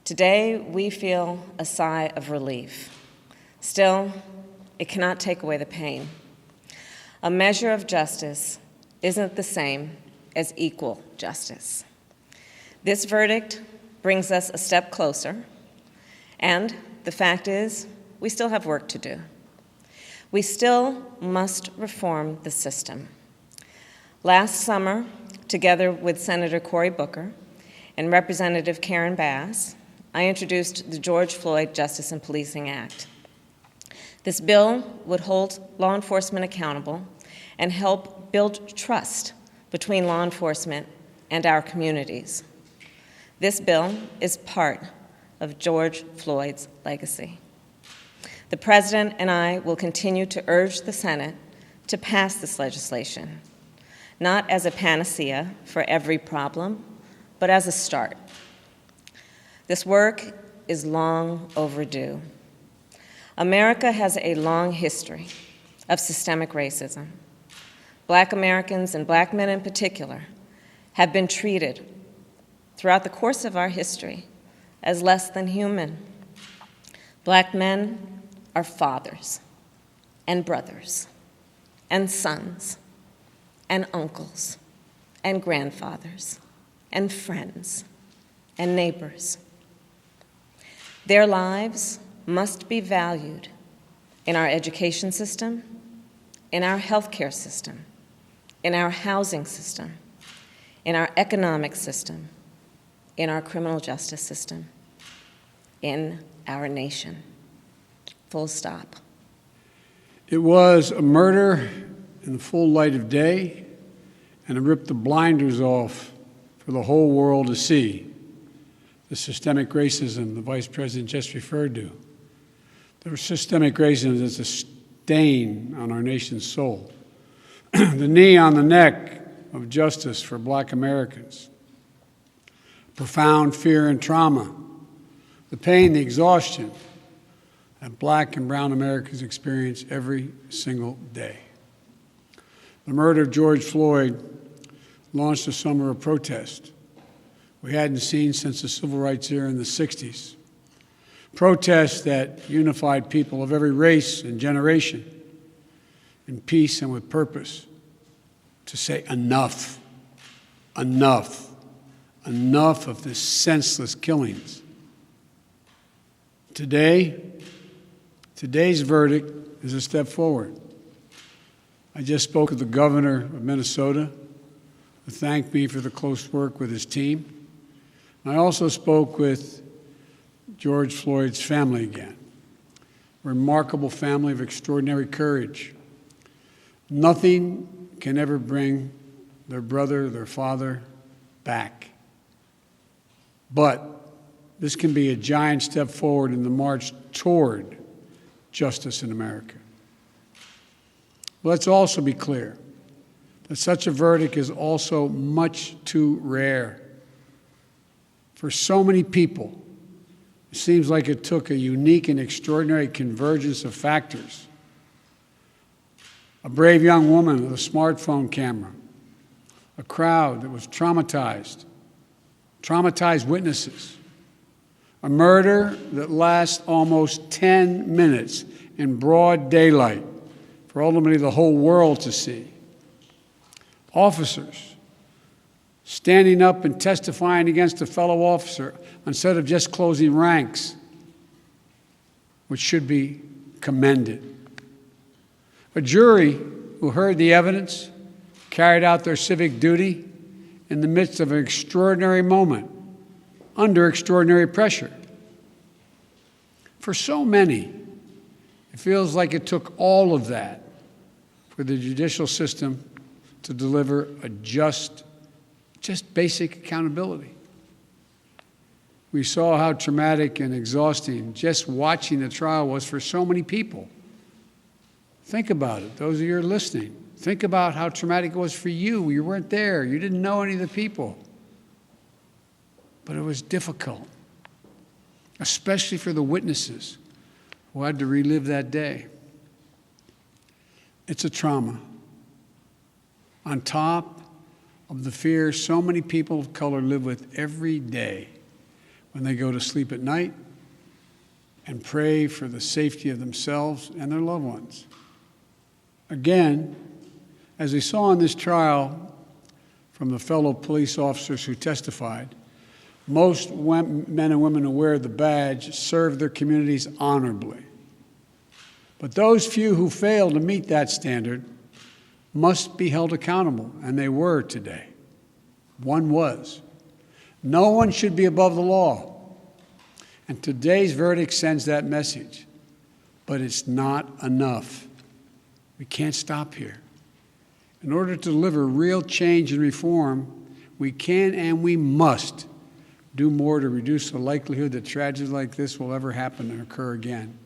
Today, we feel a sigh of relief. Still, it cannot take away the pain. A measure of justice isn't the same as equal justice. This verdict brings us a step closer, and the fact is, we still have work to do. We still must reform the system. Last summer, together with Senator Cory Booker and Representative Karen Bass, I introduced the George Floyd Justice and Policing Act. This bill would hold law enforcement accountable and help build trust between law enforcement and our communities. This bill is part of George Floyd's legacy. The President and I will continue to urge the Senate to pass this legislation, not as a panacea for every problem, but as a start. This work is long overdue. America has a long history of systemic racism. Black Americans, and Black men in particular, have been treated throughout the course of our history as less than human. Black men are fathers and brothers and sons and uncles and grandfathers and friends and neighbors. Their lives must be valued in our education system, in our healthcare system, in our housing system, in our economic system, in our criminal justice system, in our nation. Full stop. It was a murder in the full light of day, and it ripped the blinders off for the whole world to see. The systemic racism the Vice President just referred to. The systemic racism is a stain on our nation's soul. The knee on the neck of justice for Black Americans. Profound fear and trauma. The pain, the exhaustion that Black and brown Americans experience every single day. The murder of George Floyd launched a summer of protest we hadn't seen since the civil rights era in the 60s. Protests that unified people of every race and generation in peace and with purpose to say enough, enough, enough of this senseless killings. Today's verdict is a step forward. I just spoke with the governor of Minnesota, who thanked me for the close work with his team. I also spoke with George Floyd's family again. A remarkable family of extraordinary courage. Nothing can ever bring their brother, their father back. But this can be a giant step forward in the march toward justice in America. Let's also be clear that such a verdict is also much too rare. For so many people, it seems like it took a unique and extraordinary convergence of factors. A brave young woman with a smartphone camera, a crowd that was traumatized witnesses, a murder that lasts almost 10 minutes in broad daylight for ultimately the whole world to see. Officers standing up and testifying against a fellow officer instead of just closing ranks, which should be commended. A jury who heard the evidence, carried out their civic duty in the midst of an extraordinary moment, under extraordinary pressure. For so many, it feels like it took all of that for the judicial system to deliver a just basic accountability. We saw how traumatic and exhausting just watching the trial was for so many people. Think about it, those of you who are listening. Think about how traumatic it was for you. You weren't there. You didn't know any of the people. But it was difficult, especially for the witnesses who had to relive that day. It's a trauma. On top of the fear so many people of color live with every day when they go to sleep at night and pray for the safety of themselves and their loved ones. Again, as we saw in this trial from the fellow police officers who testified, most men and women who wear the badge serve their communities honorably. But those few who fail to meet that standard must be held accountable, and they were today. One was. No one should be above the law. And today's verdict sends that message. But it's not enough. We can't stop here. In order to deliver real change and reform, we can and we must do more to reduce the likelihood that tragedies like this will ever happen and occur again.